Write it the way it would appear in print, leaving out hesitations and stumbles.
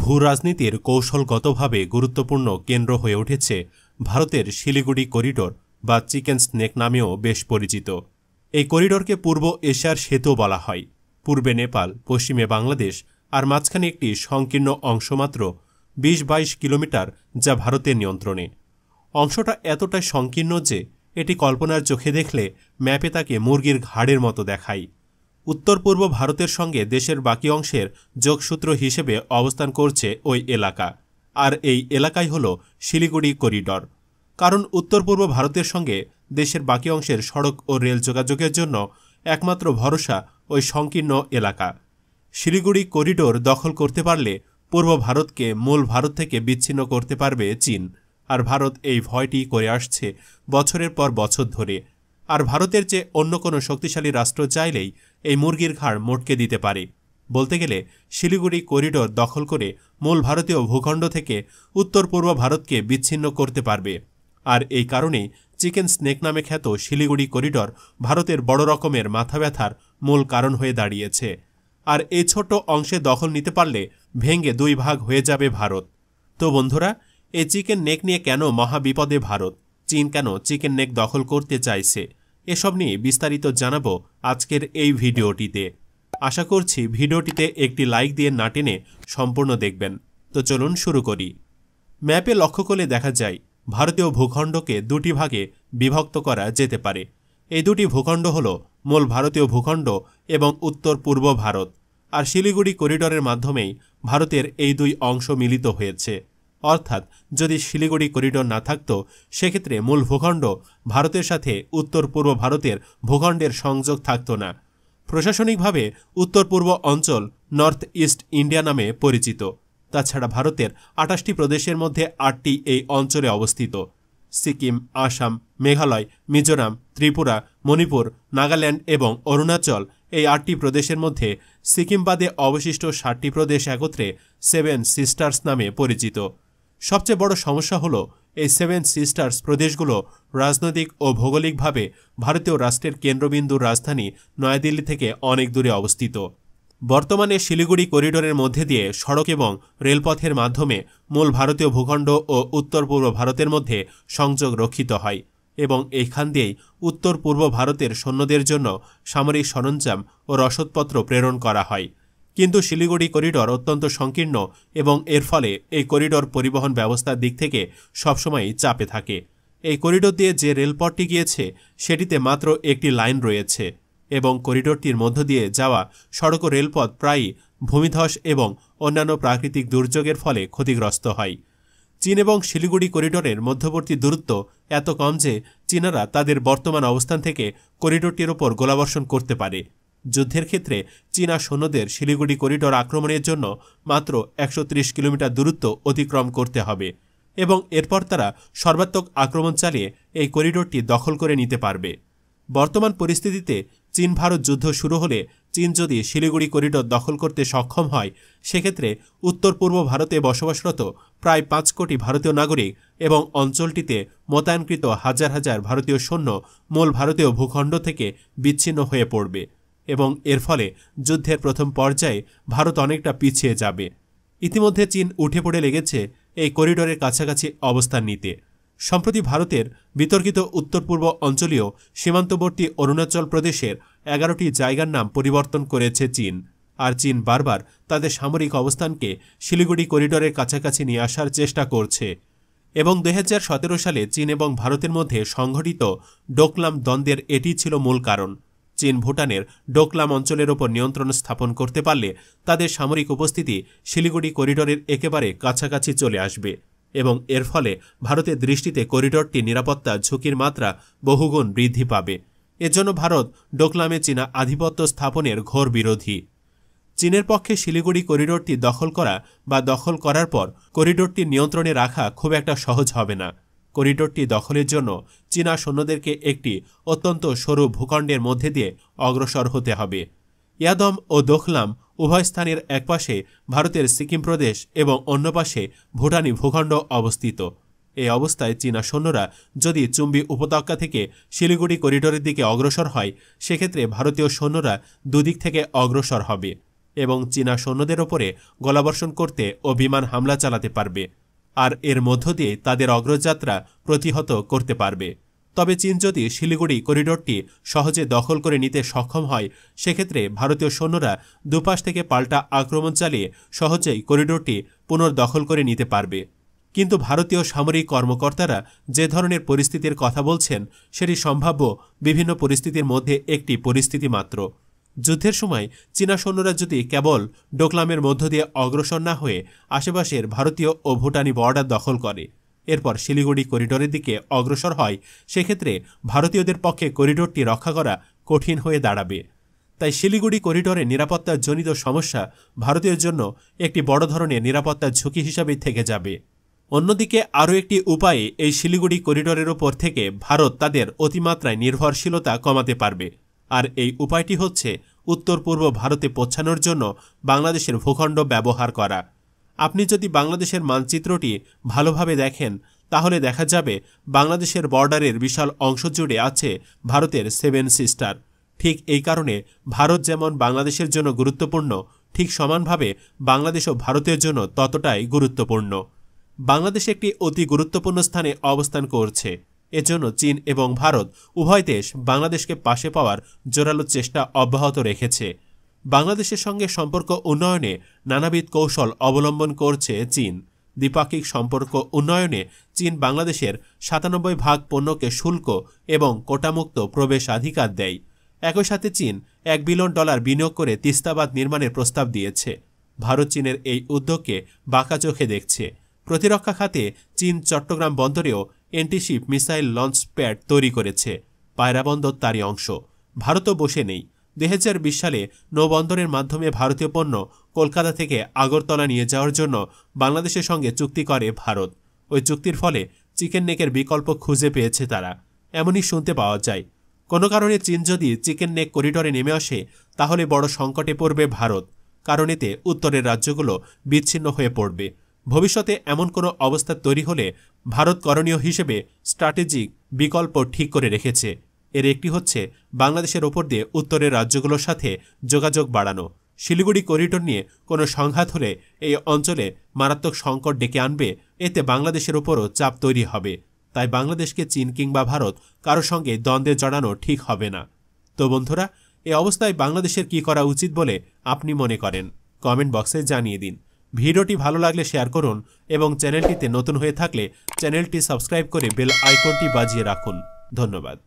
ভূ রাজনীতির কৌশলগতভাবে গুরুত্বপূর্ণ কেন্দ্র হয়ে উঠেছে ভারতের শিলিগুড়ি করিডোর বা চিকেন স্নেক নামেও বেশ পরিচিত। এই করিডোরকে পূর্ব এশিয়ার সেতু বলা হয়। পূর্বে নেপাল, পশ্চিমে বাংলাদেশ আর মাঝখানে একটি সংকীর্ণ অংশ মাত্র ২০-২২ কিলোমিটার, যা ভারতের নিয়ন্ত্রণে। অংশটা এতটাই সংকীর্ণ যে এটি কল্পনার চোখে দেখলে ম্যাপে তাকে মুরগির ঘাড়ের মতো দেখায়। উত্তর পূর্ব ভারতের সঙ্গে দেশের বাকি অংশের যোগসূত্র হিসেবে অবস্থান করছে ওই এলাকা, আর এই এলাকাই হল শিলিগুড়ি করিডর। কারণ উত্তর পূর্ব ভারতের সঙ্গে দেশের বাকি অংশের সড়ক ও রেল যোগাযোগের জন্য একমাত্র ভরসা ওই সংকীর্ণ এলাকা। শিলিগুড়ি করিডোর দখল করতে পারলে পূর্ব ভারতকে মূল ভারত থেকে বিচ্ছিন্ন করতে পারবে চীন, আর ভারত এই ভয়টি করে আসছে বছরের পর বছর ধরে। আর ভারতের চেয়ে অন্য কোনো শক্তিশালী রাষ্ট্র চাইলেই এই মুরগির ঘাড় মোটকে দিতে পারে। বলতে গেলে শিলিগুড়ি করিডোর দখল করে মূল ভারতীয় ভূখণ্ড থেকে উত্তর পূর্ব ভারতকে বিচ্ছিন্ন করতে পারবে। আর এই কারণেই চিকেন স্নেক নামে খ্যাত শিলিগুড়ি করিডোর ভারতের বড় রকমের মাথা ব্যথার মূল কারণ হয়ে দাঁড়িয়েছে। আর এই ছোট অংশে দখল নিতে পারলে ভেঙে দুই ভাগ হয়ে যাবে ভারত। তো বন্ধুরা, এই চিকেন নেক নিয়ে কেন মহাবিপদে ভারত? চীন কেন চিকেন নেক দখল করতে চাইছে? এসব নিয়ে বিস্তারিত জানাবো আজকের এই ভিডিওটিতে। আশা করছি ভিডিওটিতে একটি লাইক দিয়ে না টেনে সম্পূর্ণ দেখবেন। তো চলুন শুরু করি। ম্যাপে লক্ষ্য করলে দেখা যায় ভারতীয় ভূখণ্ডকে দুটি ভাগে বিভক্ত করা যেতে পারে। এই দুটি ভূখণ্ড হল মূল ভারতীয় ভূখণ্ড এবং উত্তর পূর্ব ভারত। আর শিলিগুড়ি করিডোরের মাধ্যমেই ভারতের এই দুই অংশ মিলিত হয়েছে। অর্থাৎ যদি শিলিগুড়ি করিডোর না থাকত, সেক্ষেত্রে মূল ভূখণ্ড ভারতের সাথে উত্তর পূর্ব ভারতের ভূখণ্ডের সংযোগ থাকত না। প্রশাসনিকভাবে উত্তর পূর্ব অঞ্চল নর্থ ইস্ট ইন্ডিয়া নামে পরিচিত। তাছাড়া ভারতের ২৮টি প্রদেশের মধ্যে ৮টি এই অঞ্চলে অবস্থিত। সিকিম, আসাম, মেঘালয়, মিজোরাম, ত্রিপুরা, মণিপুর, নাগাল্যান্ড এবং অরুণাচল, এই ৮টি প্রদেশের মধ্যে সিকিম বাদে অবশিষ্ট ৭টি প্রদেশ একত্রে সেভেন সিস্টার্স নামে পরিচিত। সবচেয়ে বড় সমস্যা হল এই সেভেন সিস্টার্স প্রদেশগুলো রাজনৈতিক ও ভৌগোলিকভাবে ভারতীয় রাষ্ট্রের কেন্দ্রবিন্দুর রাজধানী নয়াদিল্লি থেকে অনেক দূরে অবস্থিত। বর্তমানে শিলিগুড়ি করিডোরের মধ্যে দিয়ে সড়ক এবং রেলপথের মাধ্যমে মূল ভারতীয় ভূখণ্ড ও উত্তর পূর্ব ভারতের মধ্যে সংযোগ রক্ষিত হয় এবং এইখান দিয়েই উত্তর পূর্ব ভারতের সৈন্যদের জন্য সামরিক সরঞ্জাম ও রসদপত্র প্রেরণ করা হয়। কিন্তু শিলিগুড়ি করিডোর অত্যন্ত সংকীর্ণ এবং এর ফলে এই করিডোর পরিবহন ব্যবস্থার দিক থেকে সবসময়ই চাপে থাকে। এই করিডোর দিয়ে যে রেলপথটি গিয়েছে সেটিতে মাত্র একটি লাইন রয়েছে এবং করিডোরটির মধ্য দিয়ে যাওয়া সড়ক ও রেলপথ প্রায়ই ভূমিধস এবং অন্যান্য প্রাকৃতিক দুর্যোগের ফলে ক্ষতিগ্রস্ত হয়। চীন এবং শিলিগুড়ি করিডোরের মধ্যবর্তী দূরত্ব এত কম যে চীনারা তাদের বর্তমান অবস্থান থেকে করিডোরটির ওপর গোলাবর্ষণ করতে পারে। যুদ্ধের ক্ষেত্রে চীনা সৈন্যদের শিলিগুড়ি করিডোর আক্রমণের জন্য মাত্র ১৩০ কিলোমিটার দূরত্ব অতিক্রম করতে হবে এবং এরপর তারা সর্বাত্মক আক্রমণ চালিয়ে এই করিডোরটি দখল করে নিতে পারবে। বর্তমান পরিস্থিতিতে চীন ভারত যুদ্ধ শুরু হলে চীন যদি শিলিগুড়ি করিডোর দখল করতে সক্ষম হয়, সেক্ষেত্রে উত্তর পূর্ব ভারতে বসবাসরত প্রায় ৫ কোটি ভারতীয় নাগরিক এবং অঞ্চলটিতে মোতায়েনকৃত হাজার হাজার ভারতীয় সৈন্য মূল ভারতীয় ভূখণ্ড থেকে বিচ্ছিন্ন হয়ে পড়বে এবং এর ফলে যুদ্ধের প্রথম পর্যায়ে ভারত অনেকটা পিছিয়ে যাবে। ইতিমধ্যে চীন উঠে পড়ে লেগেছে এই করিডোরের কাছাকাছি অবস্থান নিতে। সম্প্রতি ভারতের বিতর্কিত উত্তর পূর্ব অঞ্চলীয় সীমান্তবর্তী অরুণাচল প্রদেশের ১১টি জায়গার নাম পরিবর্তন করেছে চীন। আর চীন বারবার তাদের সামরিক অবস্থানকে শিলিগুড়ি করিডোরের কাছাকাছি নিয়ে আসার চেষ্টা করছে এবং ২০১৭ সালে চীন এবং ভারতের মধ্যে সংঘটিত ডোকলাম দ্বন্দ্বের এটি ছিল মূল কারণ। চীন ভুটানের ডোকলাম অঞ্চলের ওপর নিয়ন্ত্রণ স্থাপন করতে পারলে তাদের সামরিক উপস্থিতি শিলিগুড়ি করিডোরের একেবারে কাছাকাছি চলে আসবে এবং এর ফলে ভারতের দৃষ্টিতে করিডোরটি নিরাপত্তা ঝুঁকির মাত্রা বহুগুণ বৃদ্ধি পাবে। এজন্য ভারত ডোকলামে চীনা আধিপত্য স্থাপনের ঘোর বিরোধী। চীনের পক্ষে শিলিগুড়ি করিডোরটি দখল করা বা দখল করার পর করিডোরটি নিয়ন্ত্রণে রাখা খুব একটা সহজ হবে না। করিডোরটি দখলের জন্য চীনা সৈন্যদেরকে একটি অত্যন্ত সরু ভূখণ্ডের মধ্যে দিয়ে অগ্রসর হতে হবে। ইয়াদম ও দোকলাম উভয় স্থানের একপাশে ভারতের সিকিম প্রদেশ এবং অন্য পাশে ভুটানি ভূখণ্ড অবস্থিত। এই অবস্থায় চীনা সৈন্যরা যদি চুম্বি উপত্যকা থেকে শিলিগুড়ি করিডোরের দিকে অগ্রসর হয়, সেক্ষেত্রে ভারতীয় সৈন্যরা দুদিক থেকে অগ্রসর হবে এবং চীনা সৈন্যদের ওপরে গোলাবর্ষণ করতে ও বিমান হামলা চালাতে পারবে, আর এর মধ্য দিয়ে তাদের অগ্রযাত্রা প্রতিহত করতে পারবে। তবে চীন যদি শিলিগুড়ি করিডোরটি সহজে দখল করে নিতে সক্ষম হয়, সেক্ষেত্রে ভারতীয় সৈন্যরা দুপাশ থেকে পাল্টা আক্রমণ চালিয়ে সহজেই করিডোরটি পুনর্দখল করে নিতে পারবে। কিন্তু ভারতীয় সামরিক কর্মকর্তারা যে ধরনের পরিস্থিতির কথা বলছেন, সেটি সম্ভাব্য বিভিন্ন পরিস্থিতির মধ্যে একটি পরিস্থিতি মাত্র। যুদ্ধের সময় চীনা সৈন্যরা যদি কেবল ডোকলামের মধ্য দিয়ে অগ্রসর না হয়ে আশেপাশের ভারতীয় ও ভুটানি বর্ডার দখল করে এরপর শিলিগুড়ি করিডোরের দিকে অগ্রসর হয়, সেক্ষেত্রে ভারতীয়দের পক্ষে করিডোরটি রক্ষা করা কঠিন হয়ে দাঁড়াবে। তাই শিলিগুড়ি করিডোরের নিরাপত্তাজনিত সমস্যা ভারতের জন্য একটি বড় ধরনের নিরাপত্তার ঝুঁকি হিসাবে থেকে যাবে। অন্যদিকে আরও একটি উপায়ে এই শিলিগুড়ি করিডোরের ওপর থেকে ভারত তাদের অতিমাত্রায় নির্ভরশীলতা কমাতে পারবে, আর এই উপায়টি হচ্ছে উত্তর পূর্ব ভারতে পৌঁছানোর জন্য বাংলাদেশের ভূখণ্ড ব্যবহার করা। আপনি যদি বাংলাদেশের মানচিত্রটি ভালোভাবে দেখেন, তাহলে দেখা যাবে বাংলাদেশের বর্ডারের বিশাল অংশ জুড়ে আছে ভারতের 7 সিস্টার। ঠিক এই কারণে ভারত যেমন বাংলাদেশের জন্য গুরুত্বপূর্ণ, ঠিক সমানভাবে বাংলাদেশও ভারতের জন্য ততটাই গুরুত্বপূর্ণ। বাংলাদেশ একটি অতি গুরুত্বপূর্ণ স্থানে অবস্থান করছে। এজন্য চীন এবং ভারত উভয় দেশ বাংলাদেশকে পাশে পাওয়ার জোরালো চেষ্টা অব্যাহত রেখেছে। বাংলাদেশের সঙ্গে সম্পর্ক উন্নয়নে নানাবিধ কৌশল অবলম্বন করছে চীন। দ্বিপাক্ষিক সম্পর্ক উন্নয়নে চীন বাংলাদেশের 97% পণ্যকে শুল্ক এবং কোটামুক্ত প্রবেশাধিকার দেয়। একই সাথে চীন $1 বিলিয়ন বিনিয়োগ করে তিস্তাবাঁধ নির্মাণের প্রস্তাব দিয়েছে। ভারত চীনের এই উদ্যোগকে বাঁকা চোখে দেখছে। প্রতিরক্ষা খাতে চীন চট্টগ্রাম বন্দরেও অ্যান্টিশিপ মিসাইল লঞ্চ প্যাড তৈরি করেছে। পায়রা বন্দর তারই অংশ। ভারতও বসে নেই। 2020 সালে নৌবন্দরের মাধ্যমে ভারতীয় পণ্য কলকাতা থেকে আগরতলা নিয়ে যাওয়ার জন্য বাংলাদেশের সঙ্গে চুক্তি করে ভারত। ওই চুক্তির ফলে চিকেন নেকের বিকল্প খুঁজে পেয়েছে তারা, এমনই শুনতে পাওয়া যায়। কোনো কারণে চীন যদি চিকেন নেক করিডোরে নেমে আসে, তাহলে বড় সংকটে পড়বে ভারত, কারণ এতে উত্তরের রাজ্যগুলো বিচ্ছিন্ন হয়ে পড়বে। ভবিষ্যতে এমন কোনো অবস্থা তৈরি হলে ভারত করণীয় হিসেবে স্ট্র্যাটেজিক বিকল্প ঠিক করে রেখেছে। এর একটি হচ্ছে বাংলাদেশের ওপর দিয়ে উত্তরের রাজ্যগুলোর সাথে যোগাযোগ বাড়ানো। শিলিগুড়ি করিডোর নিয়ে কোনো সংঘাত হলে এই অঞ্চলে মারাত্মক সংকট ডেকে আনবে, এতে বাংলাদেশের ওপরও চাপ তৈরি হবে। তাই বাংলাদেশকে চীন কিংবা ভারত কারো সঙ্গে দ্বন্দ্বে জড়ানো ঠিক হবে না। তো বন্ধুরা, এই অবস্থায় বাংলাদেশের কি করা উচিত বলে আপনি মনে করেন? কমেন্ট বক্সে জানিয়ে দিন। ভিডিওটি ভালো লাগলে শেয়ার করুন এবং চ্যানেলটিতে নতুন হয়ে থাকলে চ্যানেলটি সাবস্ক্রাইব করে বেল আইকনটি বাজিয়ে রাখুন। ধন্যবাদ।